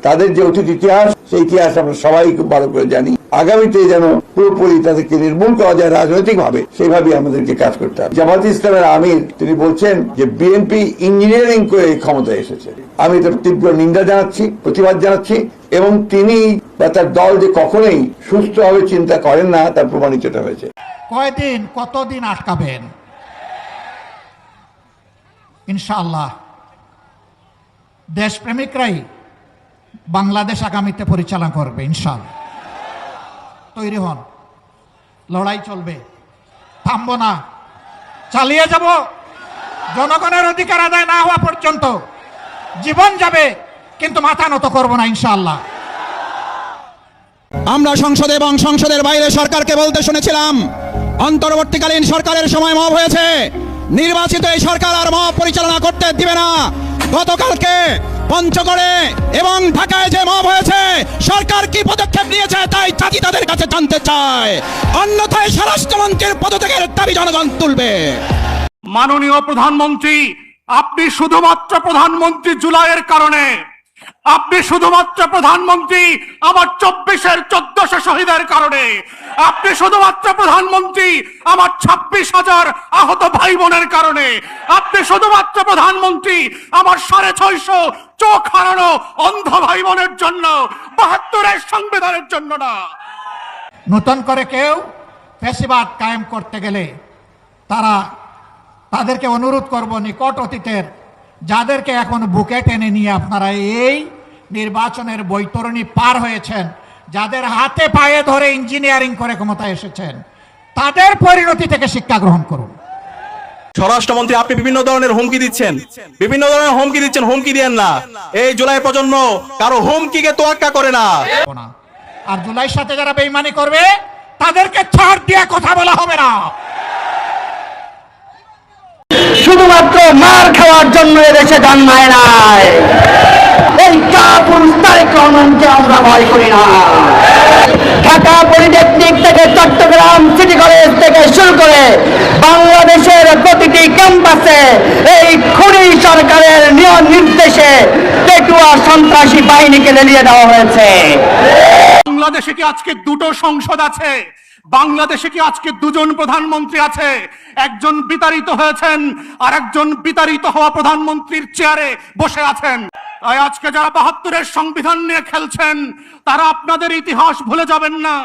তাদের যে অতীত ইতিহাস, সেই ইতিহাস আমরা সবাই খুব ভালো করে জানি। আগামীতে যেন পুরোপুরি তাদেরকে নির্মূল করা যায় রাজনৈতিক ভাবে, সেইভাবে আমাদেরকে কাজ করতে হবে। জামাত ইসলামের আমির তিনি বলছেন যে বিএনপি ইঞ্জিনিয়ারিং করে ক্ষমতায় এসেছে। আমি তার তীব্র নিন্দা জানাচ্ছি, প্রতিবাদ জানাচ্ছি, এবং তিনি বা তার দল যে কখনোই সুস্থভাবে চিন্তা করেন না তার প্রমাণিত হয়েছে। কয়দিন কতদিন আটকাবেন? ইনশাআল্লাহ দেশপ্রেমিকরাই বাংলাদেশ আগামীতে পরিচালনা করবে ইনশাআল্লাহ। তৈরি হন, লড়াই চলবে, থামবো না, চালিয়ে যাব। জনগণের অধিকার আদায় না হওয়া পর্যন্ত জীবন যাবে, কিন্তু মাথা নত করবো না ইনশাআল্লাহ। আমরা সংসদে এবং সংসদের বাইরে সরকারকে বলতে শুনেছিলাম, অন্তর্বর্তীকালীন সরকারের সময় মব হয়েছে, নির্বাচিত এই সরকার আর মব পরিচালনা করতে দিবে না। গতকালকে পঞ্চগড়ে এবং ঢাকায় যে মব হয়েছে, সরকার কি পদক্ষেপ নিয়েছে তাই জাতি তাদের কাছে জানতে চায়। অন্যথায় স্বরাষ্ট্রমন্ত্রীর পদত্যাগের দাবি জনগণ তুলবে। মাননীয় প্রধানমন্ত্রী, আপনি শুধুমাত্র প্রধানমন্ত্রী জুলাইয়ের কারণে, আপনি শুধুমাত্র প্রধানমন্ত্রী আমার 24-এর 1400 শহীদের কারণে, আপনি শুধুমাত্র প্রধানমন্ত্রী আমার 26,000 আহত ভাই বোনের কারণে, আপনি শুধুমাত্র প্রধানমন্ত্রী আমার 650 চোখ হারানো অন্ধ ভাই বোনের জন্য, 72-এর সংবিধানের জন্য না। নতুন করে কেউ ফ্যাসিবাদ কায়েম করতে গেলে তাদেরকে অনুরোধ করব, নিকট অতীতের যাদেরকে এখন বুকে টেনে নিয়ে আপনারা এই নির্বাচনের বৈতরণী পার হয়েছেন, যাদের হাতে পায়ে ধরে ইঞ্জিনিয়ারিং করে ক্ষমতায় এসেছেন, তাদের পরিণতি থেকে শিক্ষা গ্রহণ করুন। স্বরাষ্ট্রমন্ত্রী, আপনি বিভিন্ন ধরনের হুমকি দিচ্ছেন, হুমকি দিয়েন না। এই জুলাই প্রজন্ম কারো হুমকিকে তোয়াক্কা করে না। আর জুলাইয়ের সাথে যারা বেঈমানি করবে তাদেরকে ছাড় দিয়ে কথা বলা হবে না। শুধুমাত্র মার খাওয়ার জন্য এদেশে জন্মায় নাই। এই কাপুরুষ তারেক রহমানকে আমরা ভয় করি না। ঢাকা পলিটেকনিক থেকে চট্টগ্রাম সিটি কলেজ থেকে শুরু করে বাংলাদেশের প্রতিটি ক্যাম্পাসে এই খুনি সরকারের নিয়ম নির্দেশে পেটুয়া সন্ত্রাসী বাহিনীকে লেলিয়ে দেওয়া হয়েছে। বাংলাদেশে কি আজকে দুটো সংসদ আছে? বাংলাদেশে কি আজকে দুজন প্রধানমন্ত্রী আছে? একজন বিতাড়িত হয়েছেন আর একজন বিতাড়িত হওয়া প্রধানমন্ত্রীর চেয়ারে বসে আছেন। তাই আজকে যারা 72-এর সংবিধান নিয়ে খেলছেন, তারা আপনাদের ইতিহাস ভুলে যাবেন না।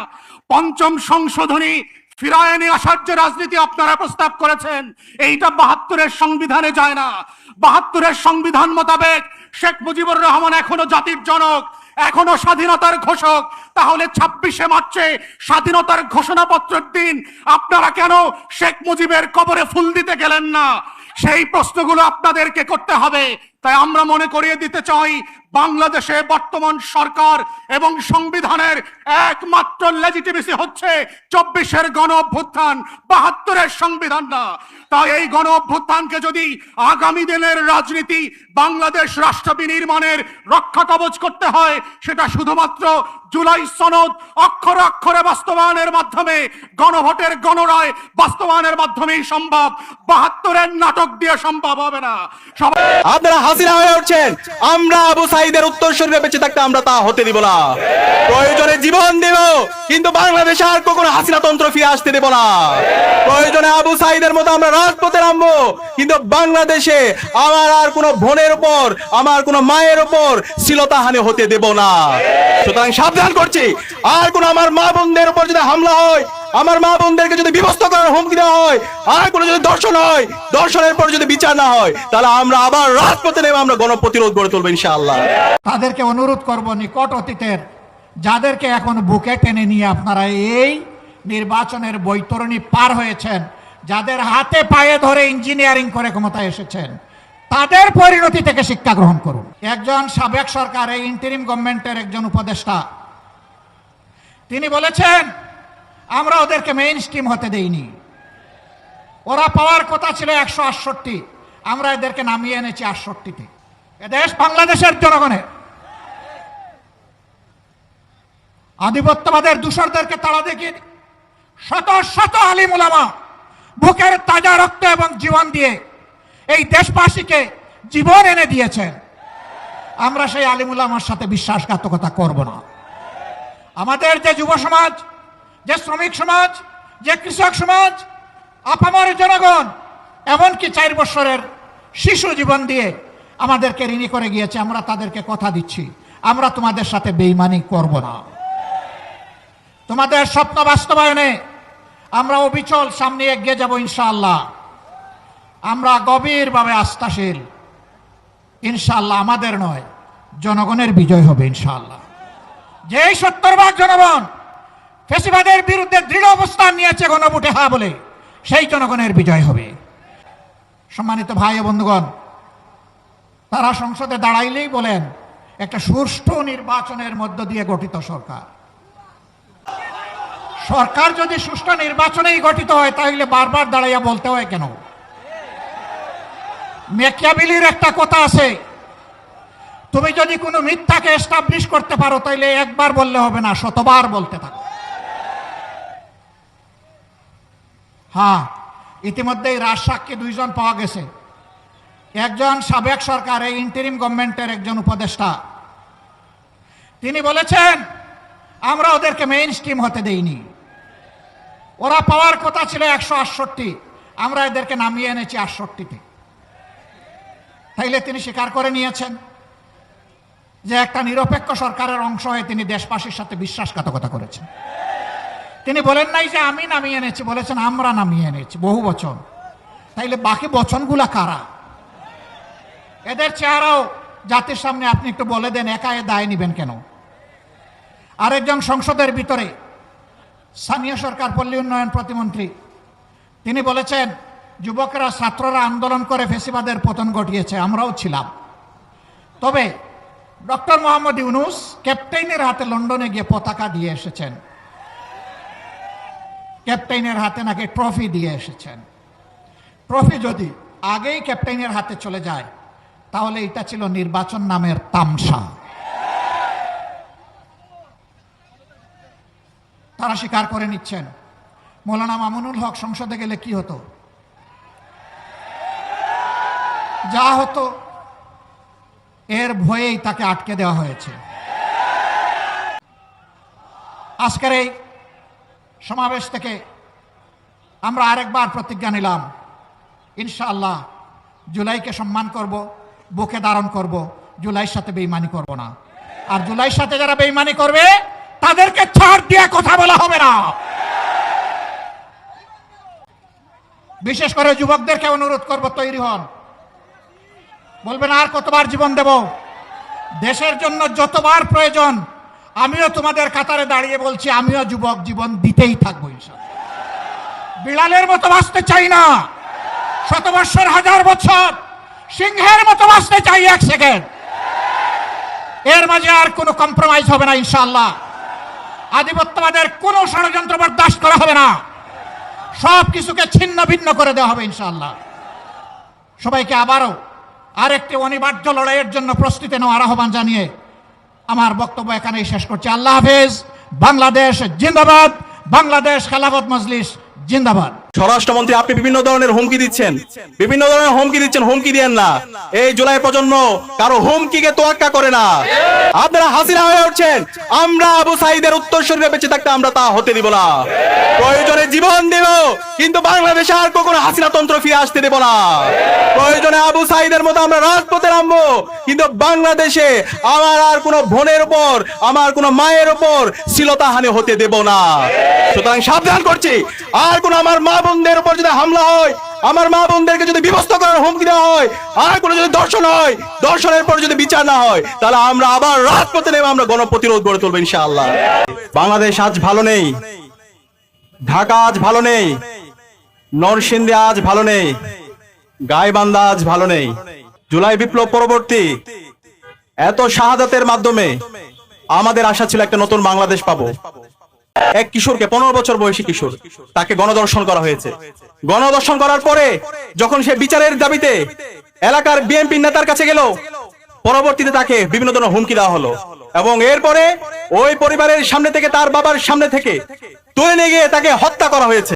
পঞ্চম সংশোধনী ফিরায় নিয়ে আসার যে রাজনীতি আপনারা প্রস্তাব করেছেন, এইটা 72-এর সংবিধানে যায় না। 72-এর সংবিধান মোতাবেক শেখ মুজিবুর রহমান এখনো জাতির জনক, এখনো স্বাধীনতার ঘোষক। তাহলে 26শে মার্চে স্বাধীনতার ঘোষণাপত্রের দিন আপনারা কেন শেখ মুজিবের কবরে ফুল দিতে গেলেন না? সেই প্রশ্নগুলো আপনাদেরকে করতে হবে। তাই আমরা মনে করিয়ে দিতে চাই, বাংলাদেশে বর্তমান সরকার এবং সংবিধানের একমাত্র লেজিটিমেসি হচ্ছে 24-এর গণ অভ্যুত্থান, 72-এর সংবিধান না। তাই এই গণ অভ্যুত্থানকে যদি আগামী দিনের রাজনীতি বাংলাদেশ রাষ্ট্র বিনির্মাণের রক্ষা কবচ করতে হয়, সেটা শুধুমাত্র জুলাই সনদ অক্ষরে অক্ষরে বাস্তবায়নের মাধ্যমে, গণভোটের গণরায় বাস্তবায়নের মাধ্যমেই সম্ভব। 72-এর নাটক দিয়ে সম্ভব হবে না। আপনারা হাসিনা হয়ে উঠছেন, আমরা আবু সাইদের উত্তরসূরি বেঁচে থাকতে আমরা তা হতে দিব না। প্রয়োজনে জীবন দেব, কিন্তু বাংলাদেশে আর কখনো হাসিনা তন্ত্র ফিরে আসতে দেব না। প্রয়োজনে আবু সাইদের মতো আমরা রাজপথে নামবো, কিন্তু বাংলাদেশে আমার আর কোনো বোনের উপর, আমার কোনো মায়ের উপর শ্লীলতাহানি হতে দেব না। সুতরাং সাবধান করছি, আর কোনো আমার মা বোনদের উপর যদি হামলা হয়, আমার মা বোনদেরকে যদি বিভক্ত করার হুমকি দেওয়া হয়, আর কোনো যদি দর্শন হয়, দর্শনের পর যদি বিচার না হয়, তাহলে আমরা আবার রাজপথে নেমে আমরা গণপ্রতিরোধ গড়ে তুলবো ইনশাআল্লাহ। তাদেরকে অনুরোধ করব, নিকট অতীতের যাদেরকে এখন বুকে টেনে নিয়ে আপনারা এই নির্বাচনের বৈতরণী পার হয়েছেন, যাদের হাতে পায়ে ধরে ইঞ্জিনিয়ারিং করে ক্ষমতায় এসেছেন, তাদের পরিণতি থেকে শিক্ষা গ্রহণ করুন। একজন সাবেক সরকার, এই ইন্টারিম গভর্নমেন্টের একজন উপদেষ্টা, তিনি বলেছেন আমরা ওদেরকে মেইন স্ট্রিম হতে দেইনি। ওরা পাওয়ার কথা ছিল 168, আমরা এদেরকে নামিয়ে এনেছি 68-তে। এদেশ বাংলাদেশের জনগণের। আধিপত্যবাদের দূষরদেরকে তাড়া দেখিয়ে শত শত আলিম উলামা বুকের তাজা রক্ত এবং জীবন দিয়ে এই দেশবাসীকে জীবন এনে দিয়েছেন। আমরা সেই আলিমুল আমার সাথে বিশ্বাসঘাতকতা করব না। আমাদের যে যুব সমাজ, যে শ্রমিক সমাজ, যে কৃষক সমাজ, আপামর জনগণ, এমনকি 4 বছরের শিশু জীবন দিয়ে আমাদেরকে ঋণী করে গিয়েছে, আমরা তাদেরকে কথা দিচ্ছি আমরা তোমাদের সাথে বেঈমানি করব না। তোমাদের স্বপ্ন বাস্তবায়নে আমরা অবিচল সামনে এগিয়ে যাব ইনশাআল্লাহ। আমরা গভীরভাবে আস্থাশীল, ইনশাআল্লাহ আমাদের নয় জনগণের বিজয় হবে ইনশাআল্লাহ। যেই 70% জনগণ ফ্যাসিবাদের বিরুদ্ধে দৃঢ় অবস্থান নিয়েছে গণভোটে হ্যাঁ বলে, সেই জনগণের বিজয় হবে। সম্মানিত ভাই ও বন্ধুগণ, তারা সংসদে দাঁড়াইলেই বলেন একটা সুষ্ঠু নির্বাচনের মধ্য দিয়ে গঠিত সরকার। সরকার যদি সুষ্ঠু নির্বাচনেই গঠিত হয় তাহলে বারবার দাঁড়াইয়া বলতে হয় কেন? মেকিয়াভেলির একটা কথা আছে, তুমি যদি কোনো মিথ্যাকে এস্টাবলিশ করতে পারো তাহলে একবার বললে হবে না, 100বার বলতে থাকো। হ্যাঁ, ইতিমধ্যেই রাজসাক্ষী 2 জন পাওয়া গেছে। একজন সাবেক সরকার, এই ইন্টারিম গভর্নমেন্টের একজন উপদেষ্টা, তিনি বলেছেন আমরা ওদেরকে মেইন স্ট্রিম হতে দেইনি, ওরা পাওয়ার কথা ছিল 168, আমরা এদেরকে নামিয়ে এনেছি 68-তে। তাইলে তিনি স্বীকার করে নিয়েছেন যে একটা নিরপেক্ষ সরকারের অংশ হয়ে তিনি দেশবাসীর সাথে বিশ্বাসঘাতকতা করেছেন। তিনি বলেন নাই যে আমি নামিয়ে এনেছি, বলেছেন আমরা নামিয়ে এনেছি, বহু বচন। তাইলে বাকি বচনগুলা কারা? এদের চেহারাও জাতির সামনে আপনি একটু বলে দেন, একা এ দায় নিবেন কেন? আরেকজন সংসদের ভিতরে স্থানীয় সরকার পল্লী উন্নয়ন প্রতিমন্ত্রী, তিনি বলেছেন যুবকরা ছাত্ররা আন্দোলন করে ফ্যাসিবাদের পতন ঘটিয়েছে, আমরাও ছিলাম। তবে ডক্টর মোহাম্মদ ইউনূস ক্যাপ্টেনের হাতে লন্ডনে গিয়ে পতাকা দিয়ে এসেছেন, ক্যাপ্টেনের হাতে নাকি ট্রফি দিয়ে এসেছেন। ট্রফি যদি আগেই ক্যাপ্টেনের হাতে চলে যায় তাহলে এটা ছিল নির্বাচন নামের তামসা। তারা স্বীকার করে নিচ্ছেন। মৌলানা মামুনুল হক সংসদে গেলে কি হতো? যা হতো এর ভয়েই তাকে আটকে দেওয়া হয়েছে। আজকের এই সমাবেশ থেকে আমরা আরেকবার প্রতিজ্ঞা নিলাম, ইনশাআল্লাহ জুলাইকে সম্মান করব, বুকে ধারণ করব, জুলাইয়ের সাথে বেঈমানি করব না। আর জুলাইয়ের সাথে যারা বেঈমানি করবে তাদেরকে ছাড় দিয়ে কথা বলা হবে না। বিশেষ করে যুবকদেরকে অনুরোধ করব, তৈরি হন। বলবেন আর কতবার জীবন দেব? দেশের জন্য যতবার প্রয়োজন আমিও তোমাদের কাতারে দাঁড়িয়ে বলছি, আমিও যুবক, জীবন দিতেই থাকবো ইনশাআল্লাহ। বিড়ালের মতো বাঁচতে চাই না 100 বছর, 1000 বছর, সিংহের মতো বাঁচতে চাই 1 সেকেন্ড। এর মাঝে আর কোনো কম্প্রোমাইজ হবে না ইনশাআল্লাহ। আধিপত্যবাদের কোনো ষড়যন্ত্র বরদাস্ত করা হবে না, সব কিছুকে ছিন্ন ভিন্ন করে দেওয়া হবে ইনশাআল্লাহ। সবাইকে আবারও আরেকটি অনিবার্য লড়াইয়ের জন্য প্রস্তুতি নেওয়ার আহ্বান জানিয়ে আমার বক্তব্য এখানেই শেষ করছি। আল্লাহ হাফেজ। বাংলাদেশ জিন্দাবাদ, বাংলাদেশ খেলাফত মজলিস জিন্দাবাদ। স্বরাষ্ট্রমন্ত্রী, আপনি বিভিন্ন ধরনের হুমকি দিচ্ছেন, হুমকি দিয়েন না। এই জুলাই প্রজন্ম কারো হুমকিকে তোয়াক্কা করে না। আপনারা হাসিনা হয়ে উঠছেন, আমরা আবু সাইদের উত্তরসূরি বেঁচে থাকতে আমরা তা হতে দিব না। প্রয়োজনে জীবন দেব, কিন্তু বাংলাদেশে আর কখনো হাসিনা তন্ত্র ফিরে আসতে দেব না। প্রয়োজনে আবু সাইদের মতো আমরা রাজপথে নামবো, কিন্তু বাংলাদেশে আমার আর কোনো বোনের উপর, আমার কোনো মায়ের উপর শ্লীলতাহানি হতে দেব না। সুতরাং সাবধান করছি, আর কোন আমার মা বোনদের উপর যদি হামলা হয়, আমার মা বোনদেরকে যদি বিভক্ত করার হুমকি দেওয়া হয়, আর কোনো যদি দর্শন হয়, দর্শনের পর যদি বিচার না হয়, তাহলে আমরা আবার রাজপথে নেমে আমরা গণপ্রতিরোধ গড়ে তুলবো ইনশাআল্লাহ। বাংলাদেশ আজ ভালো নেই, ঢাকা আজ ভালো নেই, নরসিংদী আজ ভালো নেই, গাইবান্ধা আজ ভালো নেই। জুলাই বিপ্লব পরবর্তী এত শাহাদাতের মাধ্যমে আমাদের আশা ছিল একটা নতুন বাংলাদেশ পাবো। এক কিশোরকে, 15 বছর বয়সী কিশোর, তাকে গণধর্ষণ করা হয়েছে। গণধর্ষণ করার পরে যখন সে বিচারের দাবিতে এলাকার বিএনপি নেতার কাছে গেল, পরবর্তীতে তাকে বিভিন্ন ধরনের হুমকি দেওয়া হলো, এবং এরপরে ওই পরিবারের সামনে থেকে, তার বাবার সামনে থেকে তুলে নিয়ে গিয়ে তাকে হত্যা করা হয়েছে।